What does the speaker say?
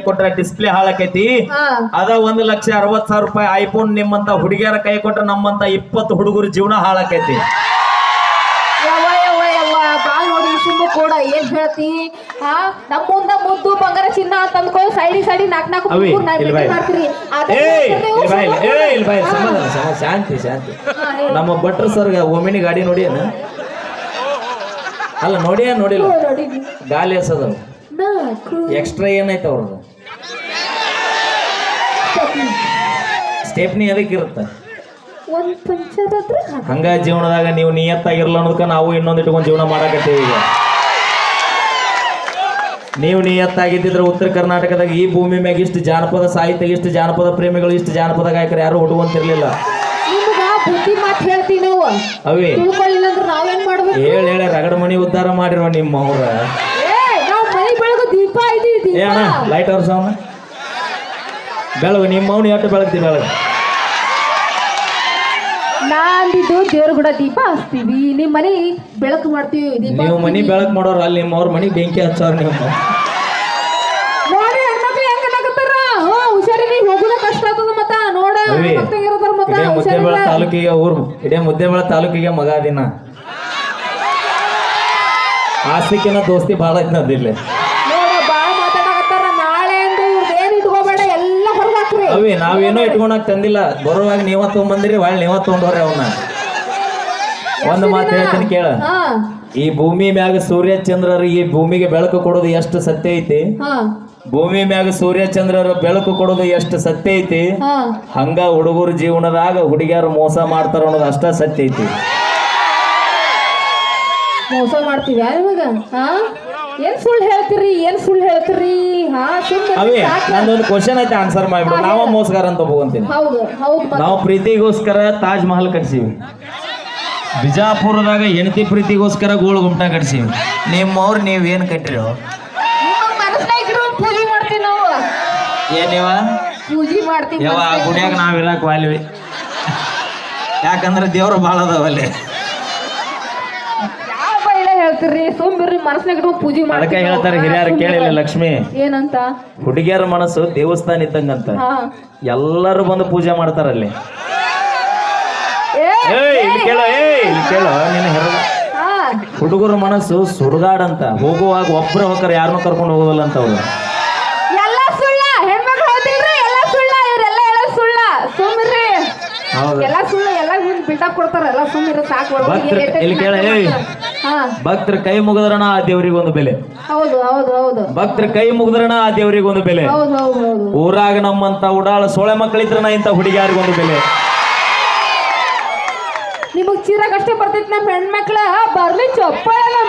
ಕೊಟ್ರೆ ಡಿಸ್ಪ್ಲೇ ಹಾಳಾಕೈತಿ. ಅದ 1,60,000 ರೂಪಾಯಿ ಐಫೋನ್ ನಿಮ್ಮಂತ ಹುಡುಗಿಯರ ಕೈ ಕೊಟ್ರೆ ನಮ್ಮಂತ 20 ಹುಡುಗರು ಜೀವನ ಹಾಳಾಕೈತಿ. ಕೂಡ ಏನ್ ಹೇಳ್ತಿ ನಮ್ಮ ಮುಂದ ಮುದ್ದು ಬಂಗಾರ ಚಿನ್ನ ತಂದ್ಕೊ ಸೈಡಿ ನಾಲ್ಕು ಶಾಂತಿ ಶಾಂತಿ. ನಮ್ಮ ಭಟ್ರು ಸರ್ ಒಮ್ಮಿನಿ ಗಾಡಿ ನೋಡಿ ಅಲ್ಲ ನೋಡಿಲ್ಲ ಗಾಲಿ ಎಸದ ಎಕ್ಸ್ಟ್ರಾ ಏನೈತ ಅವ್ರದ್ದು ಸ್ಟೆಪ್ನಿ ಅದಕ್ಕೆ ಇರುತ್ತೆ. ಹಂಗ ಜೀವನದಾಗ ನೀವು ನಿಯತ್ತಾಗಿರ್ಲ ಅನ್ನೋದಕ್ಕ ನಾವು ಇನ್ನೊಂದು ಇಟ್ಕೊಂಡು ಜೀವನ ಮಾಡಕತ್ತೀವಿ. ಈಗ ನೀವು ನಿಯತ್ತಾಗಿದ್ದಿದ್ರೆ ಉತ್ತರ ಕರ್ನಾಟಕದಾಗ ಈ ಭೂಮಿ ಮ್ಯಾಗ ಇಷ್ಟು ಜಾನಪದ ಸಾಹಿತ್ಯ, ಇಷ್ಟು ಜಾನಪದ ಪ್ರೇಮಿಗಳು, ಇಷ್ಟು ಜಾನಪದ ಗಾಯಕರು ಯಾರು ಹುಡುಗಂತಿರ್ಲಿಲ್ಲ. ಅವೇ ಹೇಳಿ ರಗಡ ಮನಿ ಉದ್ಧಾರ ಮಾಡಿರೋ ನಿಮ್ಮ ಅವ್ರ ಏನ ಲೈಟ್ ಅವ್ರ ಸಾವನ್ನ ಬೆಳಗು ನಿಮ್ಮ ಅವ್ನು ಎಷ್ಟು ಬೆಳಗ್ತಿ ಬೆಳಗ್ಗೆ ನಾಂದಿದ್ದು ದೇವ್ರ ಕೂಡ ದೀಪ ಹಚ್ತೀವಿ, ನಿಮ್ ಮನಿ ಬೆಳಕು ಮಾಡ್ತೀವಿ. ನೀವು ಮನಿ ಬೆಳಕು ಮಾಡೋರು ಅಲ್ಲಿ ನಿಮ್ಮವ್ರ ಮನಿ ಬೆಂಕಿ ಹಚ್ಚೋರು ನೀವು ನೋಡಿ ಹೆಣ್ಮಕ್ಳು ಹೆಂಗ ನಗತ್ತಾರ. ಹುಷಾರಿ ಹೋಗುದ ಕಷ್ಟ ಆಗ್ತದ ಮತ್ತ ನೋಡ ಮುದ್ದೇಬೇಳ ತಾಲೂಕಿಗೆ ಇಡೇ ಮುದ್ದೇಬೇಳ ತಾಲೂಕಿಗೆ ಮಗ ದಿನ ಆಸ್ತಿಕಿನ ದೋಸ್ತಿ ಭಾಳ ಐತಿಲ್ಲ. ಅವಿ ನಾವೇನೋ ಇಟ್ಕೊಳಕ್ ತಂದಿಲ್ಲ, ಬರುವಾಗ ನೀವ ತಗೊಂಬಂದಿರಿ, ಒಳ್ಳೆ ನೀವ ತಗೊಂಡವ್ರಿ ಅವನ್ನ. ಒಂದು ಮಾತು ಹೇಳ್ತೀನಿ ಕೇಳ, ಈ ಭೂಮಿ ಮ್ಯಾಗ ಸೂರ್ಯ ಚಂದ್ರರು ಈ ಭೂಮಿಗೆ ಬೆಳಕು ಕೊಡೋದು ಎಷ್ಟು ಸತ್ಯ ಐತಿ, ಭೂಮಿ ಮ್ಯಾಗ ಸೂರ್ಯ ಚಂದ್ರರು ಬೆಳಕು ಕೊಡೋದು ಎಷ್ಟು ಸತ್ಯ ಐತಿ, ಹಂಗ ಹುಡುಗರು ಜೀವನದಾಗ ಹುಡುಗಿಯರು ಮೋಸ ಮಾಡ್ತಾರ ಅನ್ನೋದು ಅಷ್ಟ ಸತ್ಯ ಐತಿ. ಮೋಸ ಮಾಡ್ತೀವಿ ಇವಾಗ ಏನ್ ಸುಳ್ಳು ಹೇಳ್ತೀರಿ ಅವೇ ನಂದೊಂದು ಕ್ವಶನ್ ಐತೆ, ಆನ್ಸರ್ ಮಾಡ್ಬಿಡು. ನಾವ ಮೋಸಗಾರ ಅಂತ ಹೋಗಂತೀನಿ. ನಾವು ಪ್ರೀತಿಗೋಸ್ಕರ ತಾಜ್ ಮಹಲ್ ಕಟ್ಸೀವಿ, ಬಿಜಾಪುರದಾಗ ಹೆಂಡತಿ ಪ್ರೀತಿಗೋಸ್ಕರ ಗೋಳು ಗುಮ್ಟ ಕಟ್ಸೀವಿ. ನಿಮ್ಮವ್ರು ನೀವೇನ್ ಕಟ್ಟಿರೋ ಪೂಜೆ ಮಾಡ್ತೀವಿ ನಾವು. ಏನಿವ ಪೂಜೆ ಮಾಡ್ತೀವಿ ಯಾವ ಗುಡಿಯಾಗ ನಾವ್ ಇರಾಕ್ ವಾಲ್ವಿ, ಯಾಕಂದ್ರೆ ದೇವ್ರು ಭಾಳ ಅದಾವಲ್ಲಿ. ಹೇಳ್ತೀರಿ ಸೋಂಬೇರಿ ಮನಸ್ನಾಗ ಪೂಜೆ ಅದಕ್ಕೆ ಹೇಳ್ತಾರೆ ಹಿರಿಯರು ಕೇಳಿಲ್ಲ ಲಕ್ಷ್ಮಿ ಏನಂತ, ಹುಡುಗಿಯರ ಮನಸ್ಸು ದೇವಸ್ಥಾನ ಇದ್ದಂಗಂತ, ಎಲ್ಲರೂ ಬಂದು ಪೂಜೆ ಮಾಡ್ತಾರಲ್ಲಿ. ಇಲ್ಲಿ ಕೇಳೋ ನಿನ್ನ ಹುಡುಗರ ಮನಸ್ಸು ಸುಡುಗಾಡಂತ, ಹೋಗುವಾಗ ಒಬ್ಬರ ಹೋಗ್ತಾರೆ ಯಾರನ್ನೂ ಕರ್ಕೊಂಡು ಹೋಗೋದಿಲ್ಲ ಅಂತ ಅವ್ರು. ಭಕ್ತರ ಕೈ ಮುಗಿದ್ರಣ ಆ ದೇವ್ರಿಗೊಂದು ಬೆಲೆ, ಭಕ್ತರ ಕೈ ಮುಗಿದ್ರಣ ಆ ದೇವ್ರಿಗೊಂದು ಬೆಲೆ. ಊರಾಗ ನಮ್ಮಂತ ಉಡಾಳ ಸೊಳೆ ಮಕ್ಕಳಿದ್ರನ ಇಂತ ಹುಡುಗಿಯಾರಿಗೊಂದು ಬೆಲೆ. ನಿಮಗ್ ಚೀರಾಗ ಅಷ್ಟೇ ಬರ್ತೈತಿ, ನಮ್ಮ ಹೆಣ್ಮಕ್ಳ ಬರ್ಲಿ ಚಪ್ಪಾಳೆ